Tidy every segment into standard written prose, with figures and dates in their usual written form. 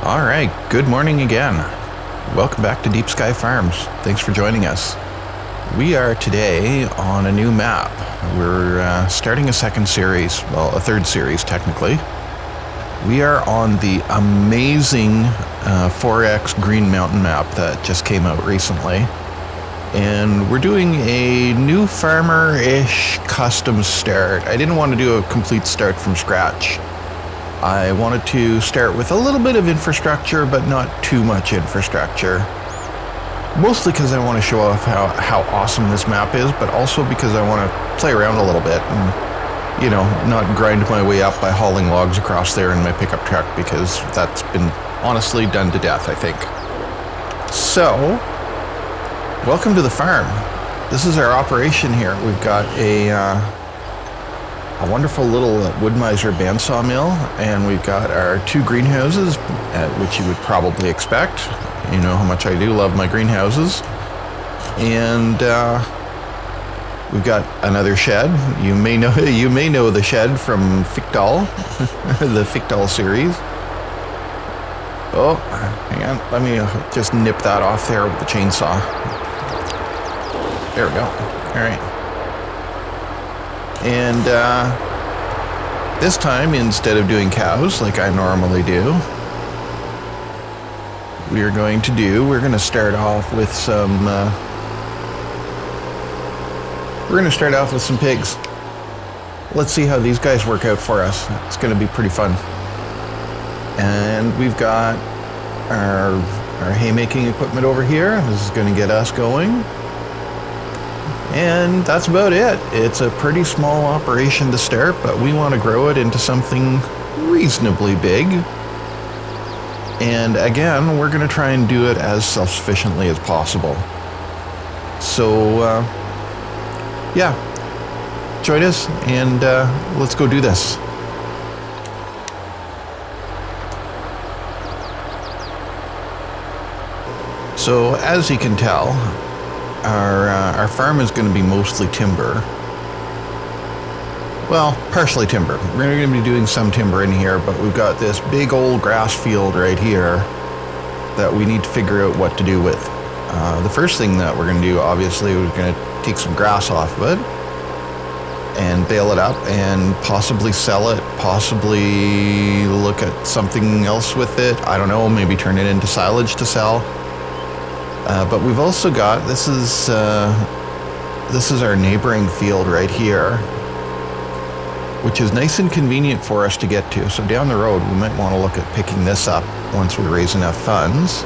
All right, good morning again. Welcome back to Deep Sky Farms. Thanks for joining us. We are today on a new map. We're starting a second series, well, a third series technically. We are on the amazing 4X Green Mountain map that just came out recently. And we're doing a new farmer-ish custom start. I didn't want to do a complete start from scratch. I wanted to start with a little bit of infrastructure, but not too much infrastructure. Mostly because I want to show off how awesome this map is, but also because I want to play around a little bit and, you know, not grind my way up by hauling logs across there in my pickup truck, because that's been honestly done to death, I think. So, welcome to the farm. This is our operation here. We've got a wonderful little wood miser bandsaw mill, and we've got our two greenhouses, which you would probably expect. You know how much I do love my greenhouses. And we've got another shed. You may know the shed from Fictal, the Fictal series. Oh, hang on. Let me just nip that off there with the chainsaw. There we go. All right. And this time, instead of doing cows like I normally do, we're going to start off with some pigs. Let's see how these guys work out for us. It's going to be pretty fun. And we've got our haymaking equipment over here. This is going to get us going. And that's about it. It's a pretty small operation to start, but we want to grow it into something reasonably big. And again, we're going to try and do it as self-sufficiently as possible. So, yeah, join us and let's go do this. So, as you can tell, our farm is going to be mostly timber. Well, partially timber. We're going to be doing some timber in here, but we've got this big old grass field right here that we need to figure out what to do with. The first thing that we're going to do, obviously, we're going to take some grass off of it and bale it up and possibly sell it, possibly look at something else with it. I don't know, maybe turn it into silage to sell. But we've also got, this is our neighboring field right here, which is nice and convenient for us to get to. So down the road, we might want to look at picking this up once we raise enough funds.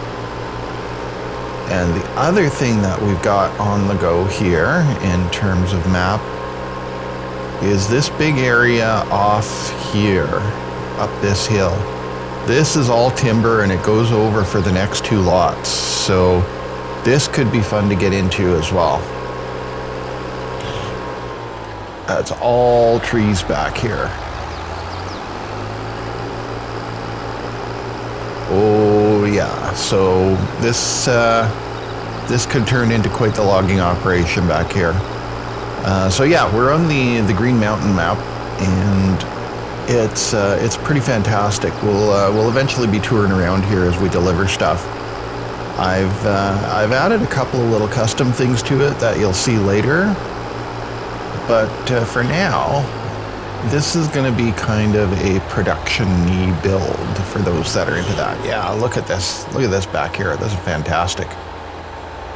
And the other thing that we've got on the go here in terms of map is this big area off here, up this hill. This is all timber and it goes over for the next two lots. So this could be fun to get into as well. That's all trees back here. Oh yeah, so this could turn into quite the logging operation back here. So yeah, we're on the Green Mountain map, and it's pretty fantastic. We'll eventually be touring around here as we deliver stuff. I've added a couple of little custom things to it that you'll see later, but for now, this is going to be kind of a production-y build for those that are into that. Yeah, look at this back here. This is fantastic.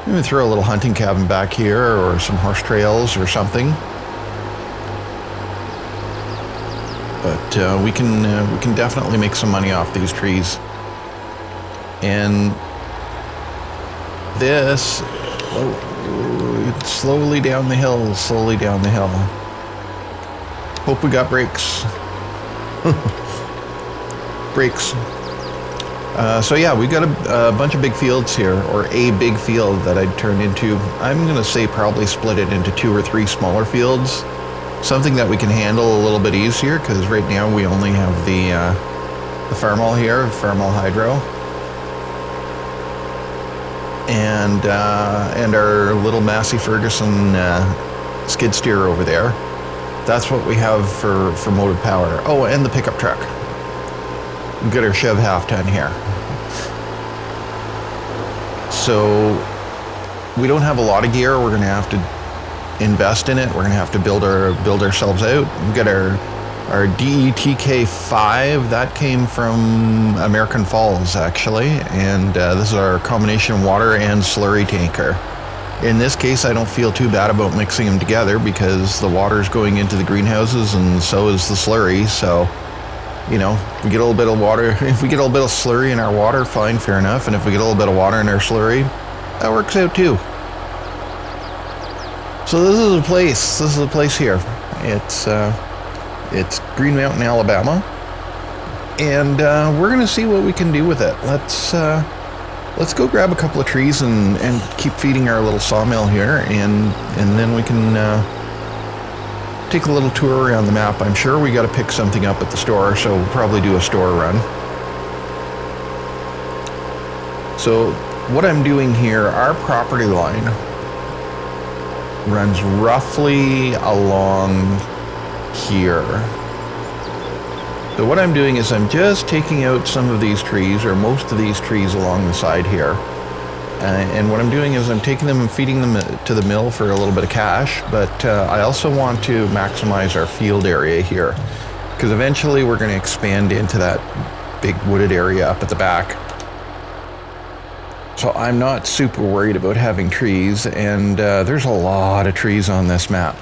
Maybe throw a little hunting cabin back here, or some horse trails or something. But we can definitely make some money off these trees. And this, it's slowly down the hill. Hope we got brakes. Brakes. So yeah, we got a bunch of big fields here, or a big field that I'd turn into, I'm going to say probably split it into 2 or 3 smaller fields. Something that we can handle a little bit easier, because right now we only have the Farmall here, Farmall Hydro. And our little Massey Ferguson skid steer over there. That's what we have for motive power. Oh, and the pickup truck. We've got our Chev half ton here. So we don't have a lot of gear. We're going to have to invest in it. We're going to have to build ourselves out. We've got our DETK5 that came from American Falls, actually, and this is our combination water and slurry tanker. In this case, I don't feel too bad about mixing them together because the water is going into the greenhouses and so is the slurry. So, you know, we get a little bit of water. If we get a little bit of slurry in our water, fine, fair enough. And if we get a little bit of water in our slurry, that works out too. So this is a place. This is a place here. It's Green Mountain, Alabama, and we're gonna see what we can do with it. Let's go grab a couple of trees and keep feeding our little sawmill here, and then we can take a little tour around the map. I'm sure we got to pick something up at the store, so we'll probably do a store run. So what I'm doing here, our property line runs roughly along here. So what I'm doing is I'm just taking out some of these trees, or most of these trees along the side here. And what I'm doing is I'm taking them and feeding them to the mill for a little bit of cash, but I also want to maximize our field area here, because eventually we're going to expand into that big wooded area up at the back. So I'm not super worried about having trees, and there's a lot of trees on this map.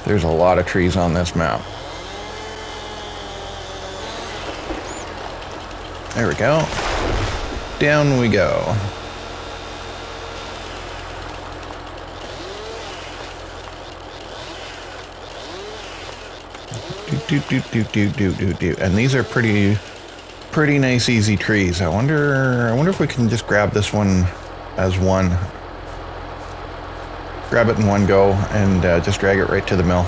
There's a lot of trees on this map. There we go. Down we go. And these are pretty nice, easy trees. I wonder if we can just grab this one as one. Grab it in one go and just drag it right to the mill.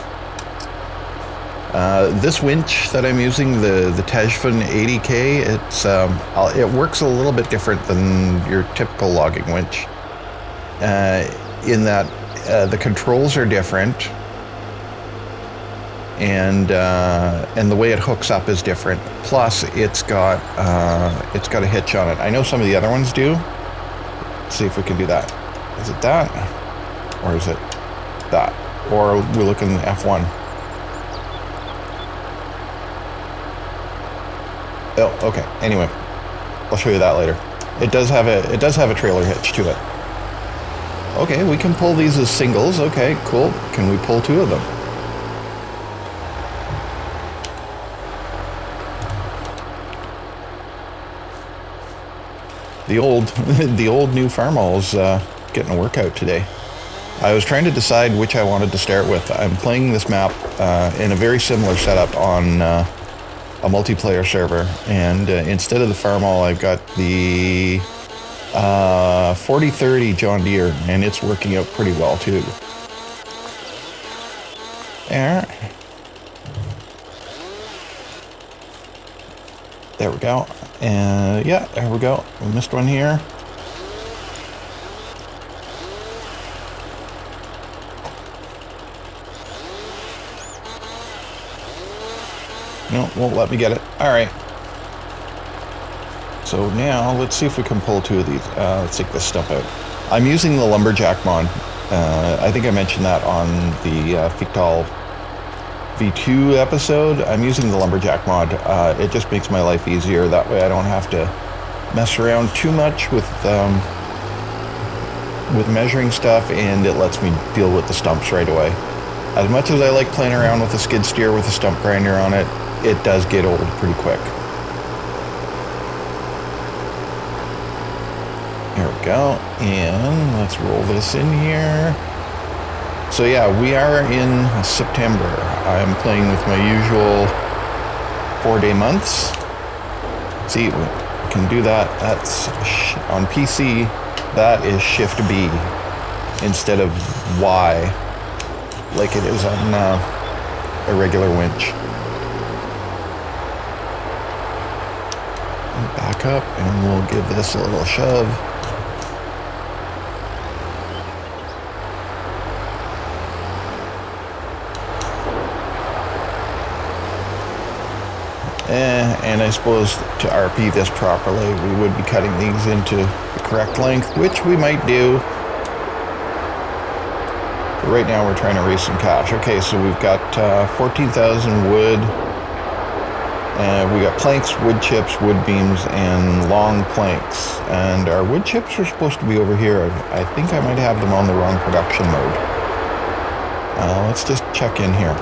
This winch that I'm using, the Tajfun 80K, it works a little bit different than your typical logging winch, in that the controls are different, and the way it hooks up is different. Plus, it's got a hitch on it. I know some of the other ones do. Let's see if we can do that. Is it that? Or is it that? Or we're looking F1. Oh, okay. Anyway, I'll show you that later. It does have a trailer hitch to it. Okay, we can pull these as singles. Okay, cool. Can we pull two of them? The old new farmall's getting a workout today. I was trying to decide which I wanted to start with. I'm playing this map in a very similar setup on a multiplayer server, and instead of the farmall, I've got the 4030 John Deere, and it's working out pretty well too. There we go. And yeah, there we go. We missed one here. No, won't let me get it. All right. So now let's see if we can pull two of these. Let's take this stump out. I'm using the lumberjack mod. I think I mentioned that on the Fictal V2 episode. I'm using the lumberjack mod. It just makes my life easier. That way I don't have to mess around too much with measuring stuff, and it lets me deal with the stumps right away. As much as I like playing around with a skid steer with a stump grinder on it, it does get old pretty quick. Here we go, and let's roll this in here. So yeah, we are in September. I'm playing with my usual 4-day months. See, we can do that. That's on PC. That is Shift B instead of Y, like it is on a regular winch. Back up, and we'll give this a little shove. And I suppose to RP this properly, we would be cutting these into the correct length, which we might do. But right now we're trying to raise some cash. Okay, so we've got 14,000 wood. We got planks, wood chips, wood beams, and long planks. And our wood chips are supposed to be over here. I think I might have them on the wrong production mode. Let's just check in here.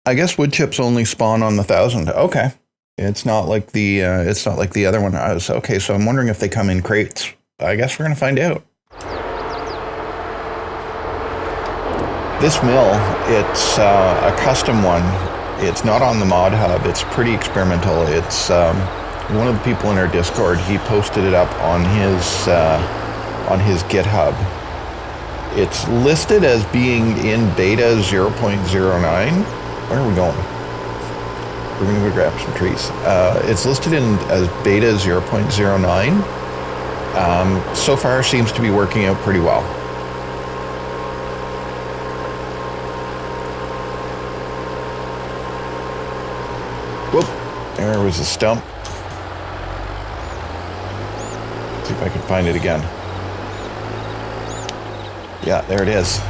I guess wood chips only spawn on the 1,000. Okay, it's not like the other one. Okay, so I'm wondering if they come in crates. I guess we're gonna find out. This mill, it's a custom one. It's not on the mod hub. It's pretty experimental. It's one of the people in our Discord. He posted it up on his GitHub. It's listed as being in beta 0.09. Where are we going? We're gonna go grab some trees. It's listed as beta 0.09. So far seems to be working out pretty well. Whoop, there was a stump. Let's see if I can find it again. Yeah, there it is.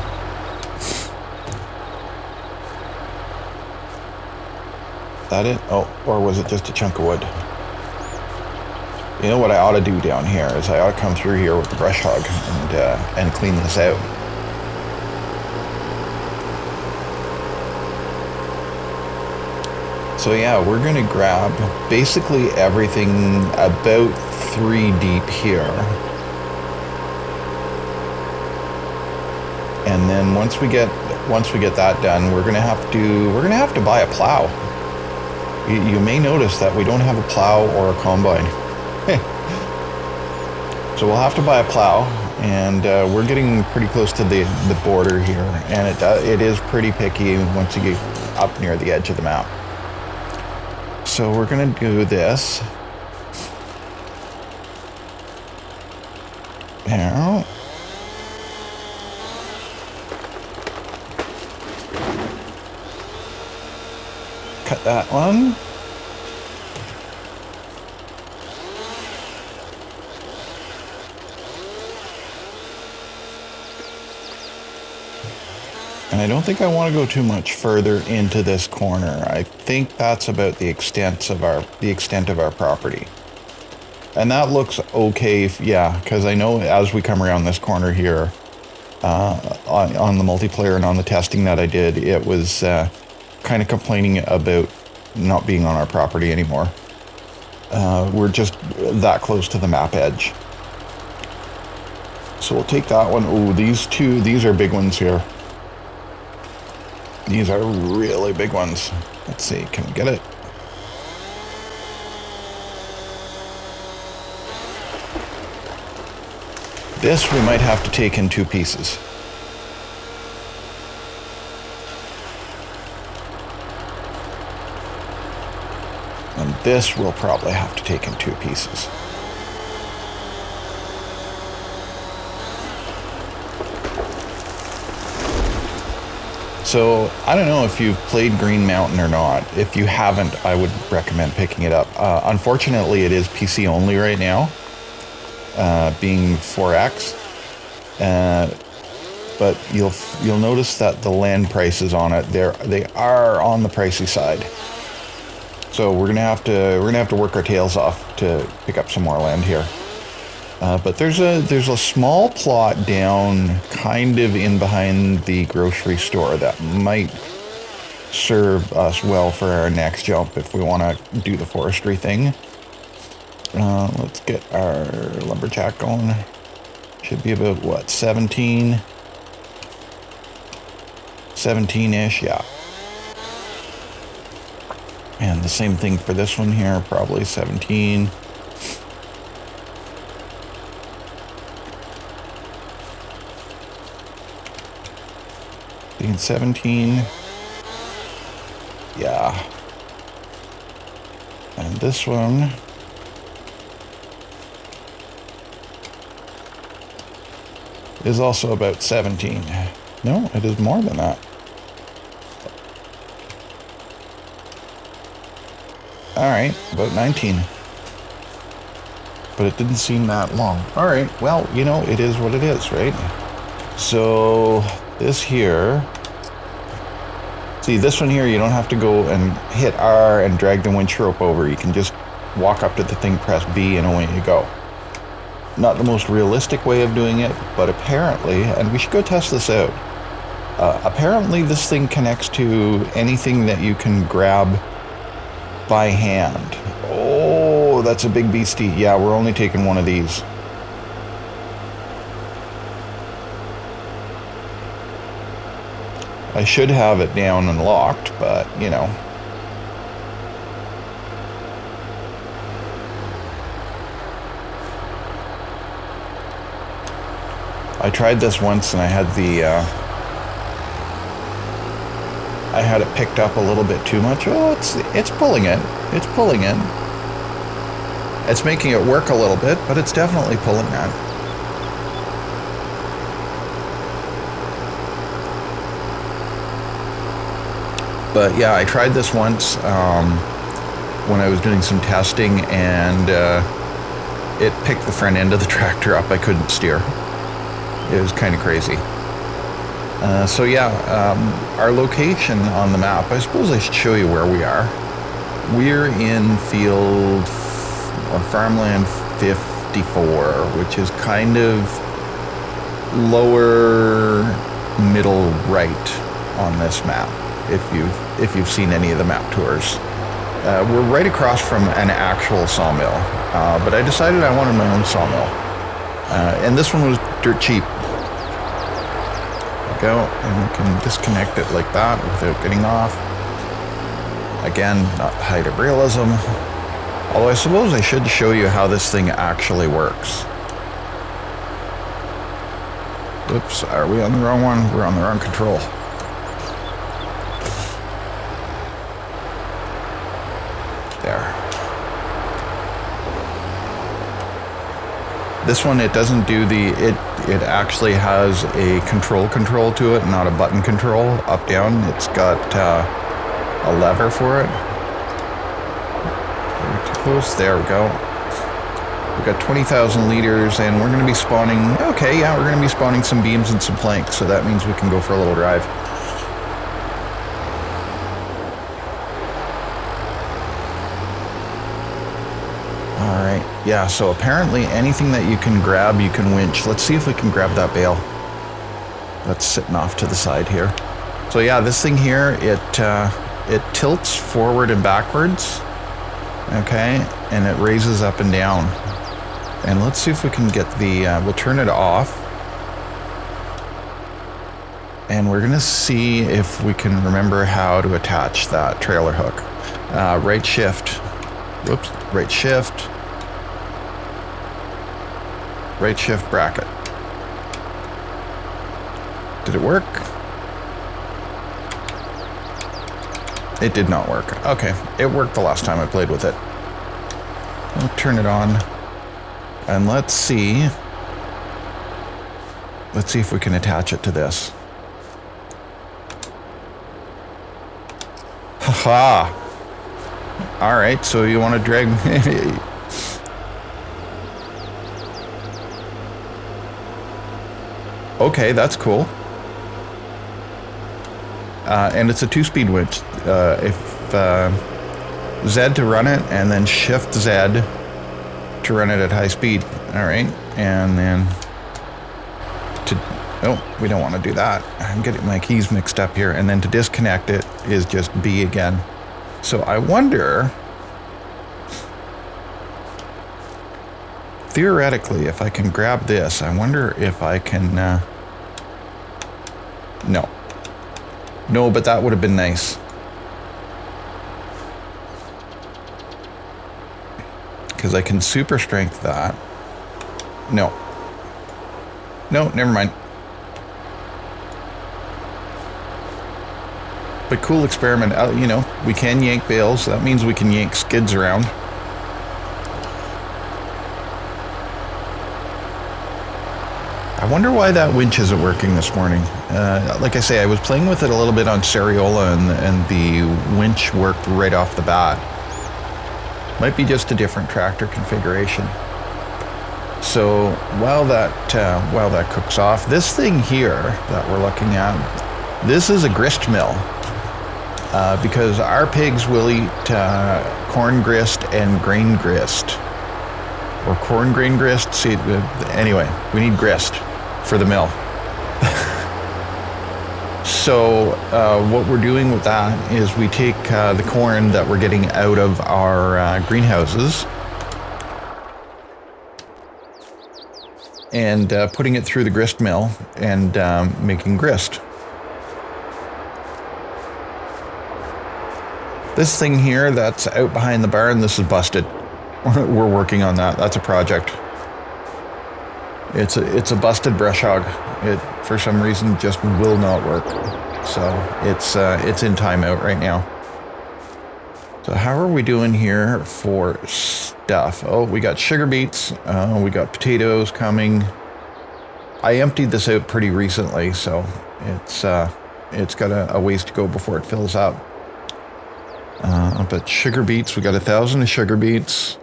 That it? Oh, or was it just a chunk of wood? You know what I ought to do down here is I ought to come through here with the brush hog and clean this out. So yeah, we're gonna grab basically everything about 3 deep here. And then once we get that done, we're gonna have to buy a plow. You may notice that we don't have a plow or a combine. So we'll have to buy a plow, and we're getting pretty close to the border here, and it is pretty picky once you get up near the edge of the map. So we're gonna do this. Now, cut that one. And I don't think I want to go too much further into this corner. I think that's about the extent of our property. And that looks okay, yeah, because I know as we come around this corner here, on the multiplayer and on the testing that I did, it was kind of complaining about not being on our property anymore. We're just that close to the map edge. So we'll take that one. Oh, these are big ones here. These are really big ones. Let's see, can we get it? This we might have to take in 2 pieces. And this we'll probably have to take in 2 pieces. So, I don't know if you've played Green Mountain or not. If you haven't, I would recommend picking it up. Unfortunately, it is PC only right now, being 4X. But you'll notice that the land prices on it, they are on the pricey side. So we're gonna have to work our tails off to pick up some more land here. But there's a small plot down kind of in behind the grocery store that might serve us well for our next jump if we want to do the forestry thing. Let's get our lumberjack going. Should be about what, 17-ish, yeah. And the same thing for this one here, probably 17. Being 17. Yeah. And this one is also about 17. No, it is more than that. All right, about 19. but it didn't seem that long. All right, well, you know, it is what it is, right? So this here, see this one here, you don't have to go and hit R and drag the winch rope over. You can just walk up to the thing, press B, and away you go. Not the most realistic way of doing it, but apparently, and we should go test this out. Apparently this thing connects to anything that you can grab by hand. Oh, that's a big beastie. Yeah, we're only taking one of these. I should have it down and locked, but, you know. I tried this once and I had it picked up a little bit too much. Oh, it's pulling it. It's pulling it. It's making it work a little bit, but it's definitely pulling that. But yeah, I tried this once when I was doing some testing, and it picked the front end of the tractor up. I couldn't steer. It was kind of crazy. So yeah, our location on the map, I suppose I should show you where we are. We're in field or farmland 54, which is kind of lower middle right on this map, if you've seen any of the map tours. We're right across from an actual sawmill, but I decided I wanted my own sawmill. And this one was dirt cheap. Go, and we can disconnect it like that without getting off. Again, not the height of realism. Although I suppose I should show you how this thing actually works. Oops, are we on the wrong one? We're on the wrong control. There. This one, it doesn't do it actually has a control to it, not a button control, up, down. It's got a lever for it. Too close, there we go. We've got 20,000 liters, and we're going to be spawning, okay, yeah, we're going to be spawning some beams and some planks, so that means we can go for a little drive. Yeah, so apparently anything that you can grab, you can winch. Let's see if we can grab that bale that's sitting off to the side here. So yeah, this thing here, it tilts forward and backwards, okay, and it raises up and down. And let's see if we can get we'll turn it off. And we're gonna see if we can remember how to attach that trailer hook. Right shift, whoops, right shift bracket. Did it work? It did not work. Okay, it worked the last time I played with it. I'll turn it on, and let's see if we can attach it to this. Haha. All right, so you want to drag Okay, that's cool. And it's a 2-speed winch. If Z to run it, and then Shift Z to run it at high speed. All right, and then oh, we don't want to do that. I'm getting my keys mixed up here. And then to disconnect it is just B again. So I wonder, theoretically, if I can grab this, I wonder if I can, no, but that would have been nice. Because I can super strength that. No, never mind. But cool experiment, you know, we can yank bales, so that means we can yank skids around. I wonder why that winch isn't working this morning. Like I say, I was playing with it a little bit on Seriola, and the winch worked right off the bat. Might be just a different tractor configuration. So while that cooks off, this thing here that we're looking at, this is a grist mill. Because our pigs will eat corn grist and grain grist. Or corn grain grist. See, anyway, we need grist for the mill. So what we're doing with that is we take the corn that we're getting out of our greenhouses and putting it through the grist mill and making grist. This thing here that's out behind the barn, this is busted. We're working on that. That's a project. It's a busted brush hog. It, for some reason, just will not work. So it's in timeout right now. So how are we doing here for stuff? Oh, we got sugar beets. We got potatoes coming. I emptied this out pretty recently, so it's got a ways to go before it fills up. But sugar beets, we got 1,000 of sugar beets.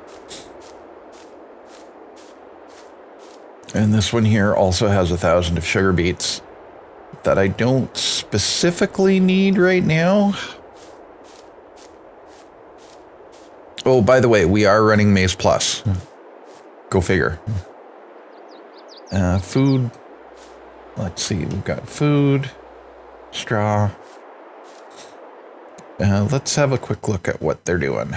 And this one here also has 1,000 of sugar beets that I don't specifically need right now. Oh, by the way, we are running Maize Plus. Go figure. Food. Let's see, we've got food, straw. Let's have a quick look at what they're doing.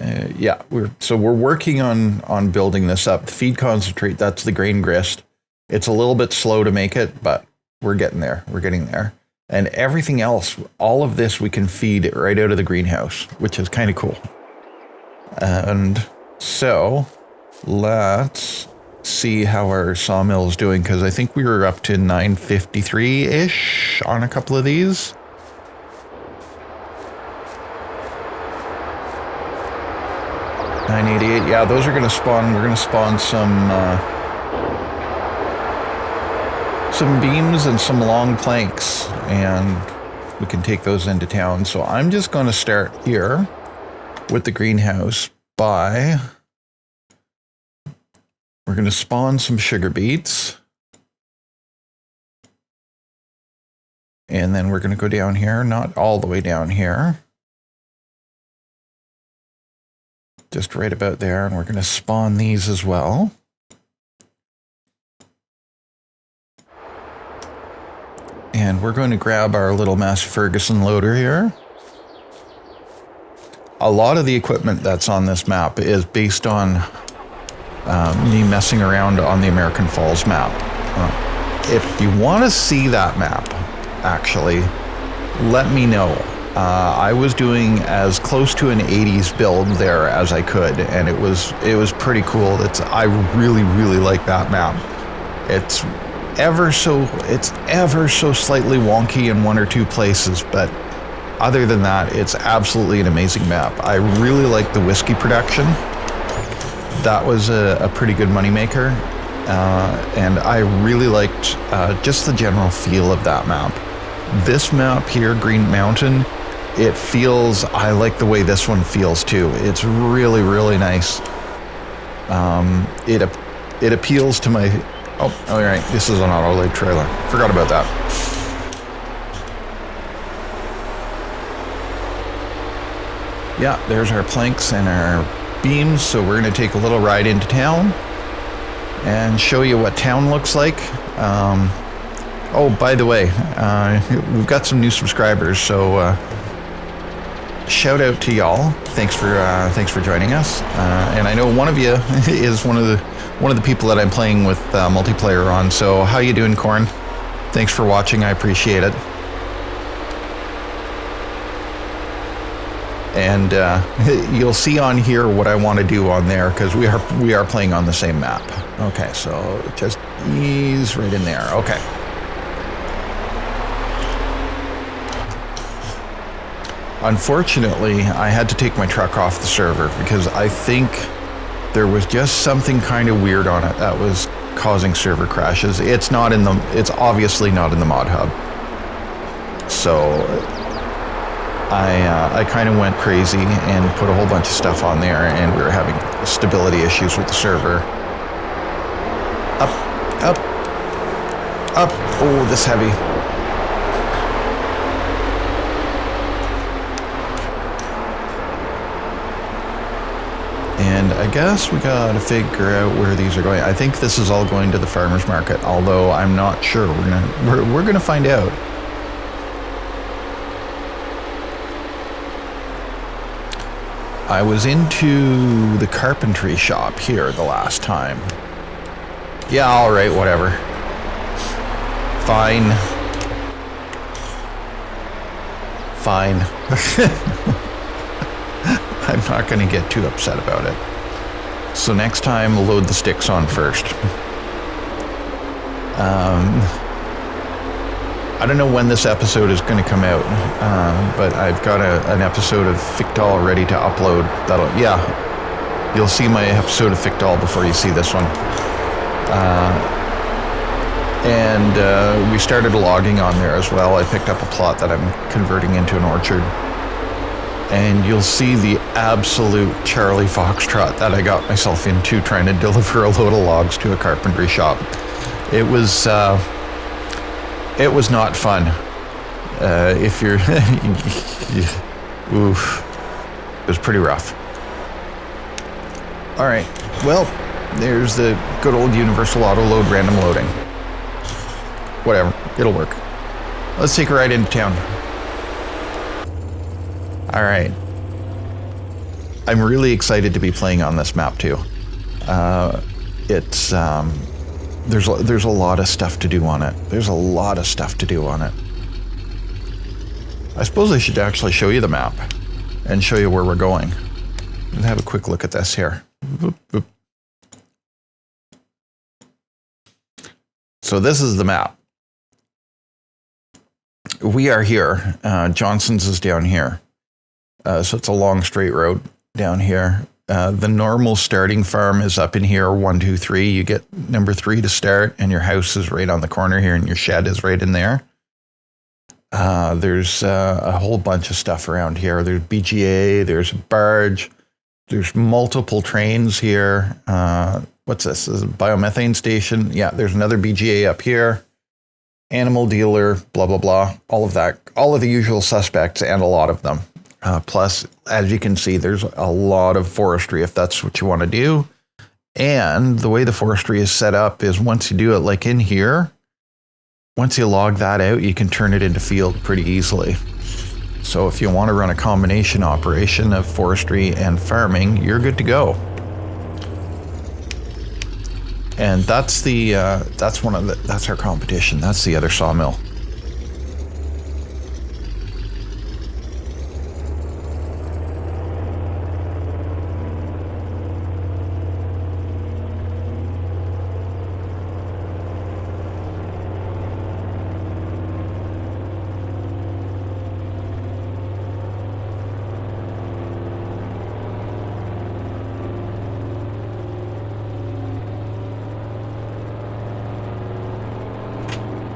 Yeah, we're working on building this up. The feed concentrate, that's the grain grist. It's a little bit slow to make it, but we're getting there. We're getting there. And everything else, all of this we can feed right out of the greenhouse, which is kind of cool. And so let's see how our sawmill is doing, because I think we were up to 953-ish on a couple of these. $988, yeah, those are going to spawn. We're going to spawn some beams and some long planks, and we can take those into town. So I'm just going to start here with the greenhouse by, we're going to spawn some sugar beets, and then we're going to go down here, not all the way down here, just right about there, and we're going to spawn these as well. And we're going to grab our little Massey Ferguson loader here. A lot of the equipment that's on this map is based on me messing around on the American Falls map. If you want to see that map, actually, let me know. I was doing as close to an 80s build there as I could, and it was pretty cool. I really like that map. It's ever so slightly wonky in one or two places, but other than that, it's absolutely an amazing map. I really like the whiskey production. That was a pretty good moneymaker, and I really liked just the general feel of that map. This map here, Green Mountain, I like the way this one feels too. It's really nice. It appeals to my, all right, this is an auto-load trailer. Forgot about that. Yeah, there's our planks and our beams, so we're going to take a little ride into town and show you what town looks like. Oh, by the way, we've got some new subscribers, so shout out to y'all. Thanks for joining us. And I know one of you is one of the people that I'm playing with multiplayer on. So how you doing, Corn? Thanks for watching. I appreciate it. And you'll see on here what I want to do on there, because we are playing on the same map. Okay, so just ease right in there. Okay. Unfortunately, I had to take my truck off the server because I think there was just something kind of weird on it that was causing server crashes. It's obviously not in the mod hub. So I kind of went crazy and put a whole bunch of stuff on there, and we were having stability issues with the server. Up, up, up. Oh, this heavy. And I guess we gotta figure out where these are going. I think this is all going to the farmer's market, although I'm not sure. We're gonna find out. I was into the carpentry shop here the last time. Yeah, all right, whatever. Fine. Fine. I'm not going to get too upset about it. So next time, load the sticks on first. I don't know when this episode is going to come out, but I've got an episode of Fictol ready to upload. Yeah, you'll see my episode of Fictol before you see this one. And we started logging on there as well. I picked up a plot that I'm converting into an orchard. And you'll see the absolute Charlie Foxtrot that I got myself into trying to deliver a load of logs to a carpentry shop. It was not fun. If you're, oof, it was pretty rough. All right, well, there's the good old universal auto load random loading. Whatever, it'll work. Let's take a ride into town. All right. I'm really excited to be playing on this map too. There's a lot of stuff to do on it. There's a lot of stuff to do on it. I suppose I should actually show you the map and show you where we're going. Let's have a quick look at this here. Boop, boop. So this is the map. We are here. Johnson's is down here. So it's a long straight road down here. The normal starting farm is up in here, 1, 2, 3. You get number 3 to start, and your house is right on the corner here, and your shed is right in there. There's a whole bunch of stuff around here. There's BGA, there's a barge, there's multiple trains here. What's this? This is a biomethane station. Yeah, there's another BGA up here. Animal dealer, blah, blah, blah. All of that. All of the usual suspects, and a lot of them. Plus, as you can see, there's a lot of forestry if that's what you want to do. And the way the forestry is set up is once you do it like in here, once you log that out, you can turn it into field pretty easily. So if you want to run a combination operation of forestry and farming, you're good to go. And that's our competition. That's the other sawmill.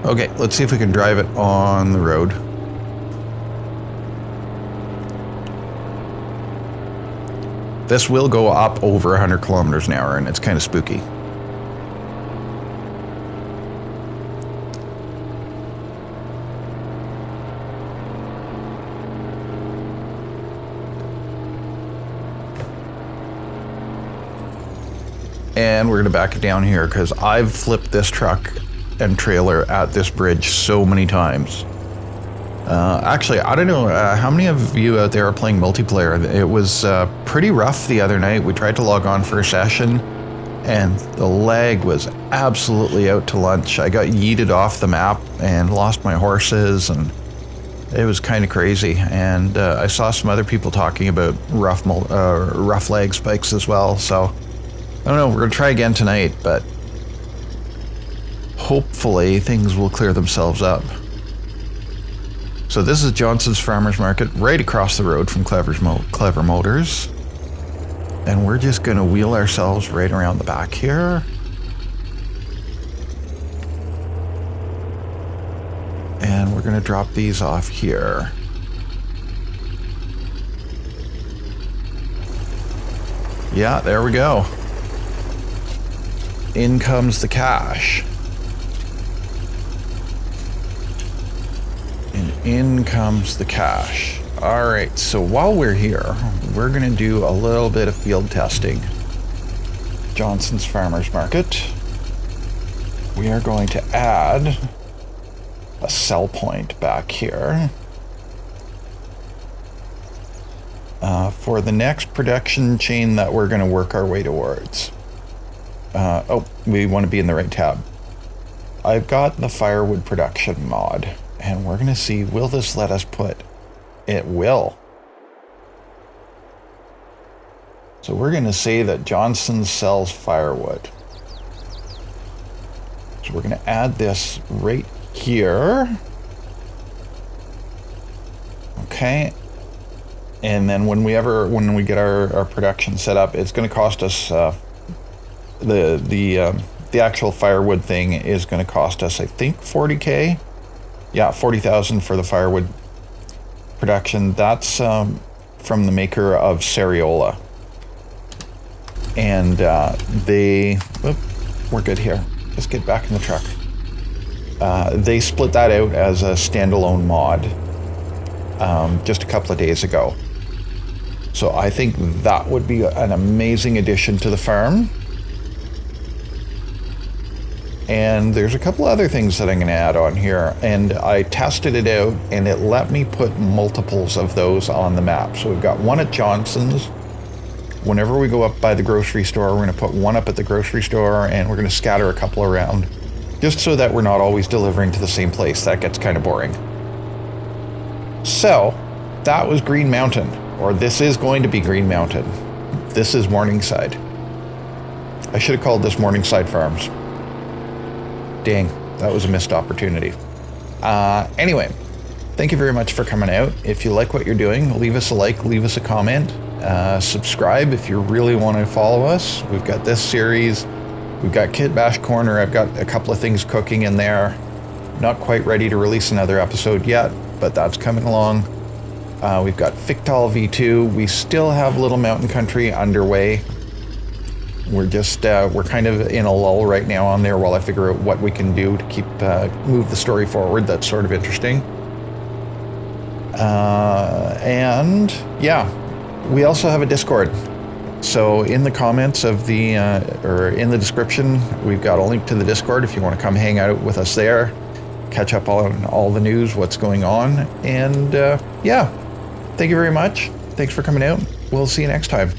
Okay, let's see if we can drive it on the road. This will go up over 100 kilometers an hour, and it's kind of spooky. And we're going to back it down here because I've flipped this truck and trailer at this bridge so many times. Actually, I don't know how many of you out there are playing multiplayer. It was pretty rough the other night. We tried to log on for a session and the lag was absolutely out to lunch. I got yeeted off the map and lost my horses, and it was kind of crazy. And I saw some other people talking about rough lag spikes as well. So I don't know, we're gonna try again tonight, but hopefully things will clear themselves up. So this is Johnson's Farmers Market right across the road from Clever Motors. And we're just going to wheel ourselves right around the back here. And we're going to drop these off here. Yeah, there we go. In comes the cash. And in comes the cash. All right, so while we're here, we're gonna do a little bit of field testing. Johnson's Farmers Market. We are going to add a sell point back here. For the next production chain that we're gonna work our way towards. Oh, we want to be in the right tab. I've got the firewood production mod, and we're going to see, will this let us put? It will. So we're going to say that Johnson sells firewood. So we're going to add this right here. Okay. And then when we get our production set up, it's going to cost us the actual firewood thing is going to cost us, I think, 40K. Yeah, 40,000 for the firewood production. That's from the maker of Sariola. And we're good here. Just get back in the truck. They split that out as a standalone mod just a couple of days ago. So I think that would be an amazing addition to the farm. And there's a couple other things that I'm going to add on here. And I tested it out, and it let me put multiples of those on the map. So we've got one at Johnson's. Whenever we go up by the grocery store, we're going to put one up at the grocery store, and we're going to scatter a couple around, just so that we're not always delivering to the same place. That gets kind of boring. So that was Green Mountain, or this is going to be Green Mountain. This is Morningside. I should have called this Morningside Farms. Dang, that was a missed opportunity. Anyway, thank you very much for coming out. If you like what you're doing, leave us a like, leave us a comment, subscribe if you really want to follow us. We've got this series, we've got Kit Bash Corner, I've got a couple of things cooking in there. Not quite ready to release another episode yet, but that's coming along. We've got Fictal V2, we still have Little Mountain Country underway. We're just, we're kind of in a lull right now on there while I figure out what we can do to keep, move the story forward. That's sort of interesting. And yeah, we also have a Discord. So in the comments of the, or in the description, we've got a link to the Discord if you want to come hang out with us there, catch up on all the news, what's going on. And yeah, thank you very much. Thanks for coming out. We'll see you next time.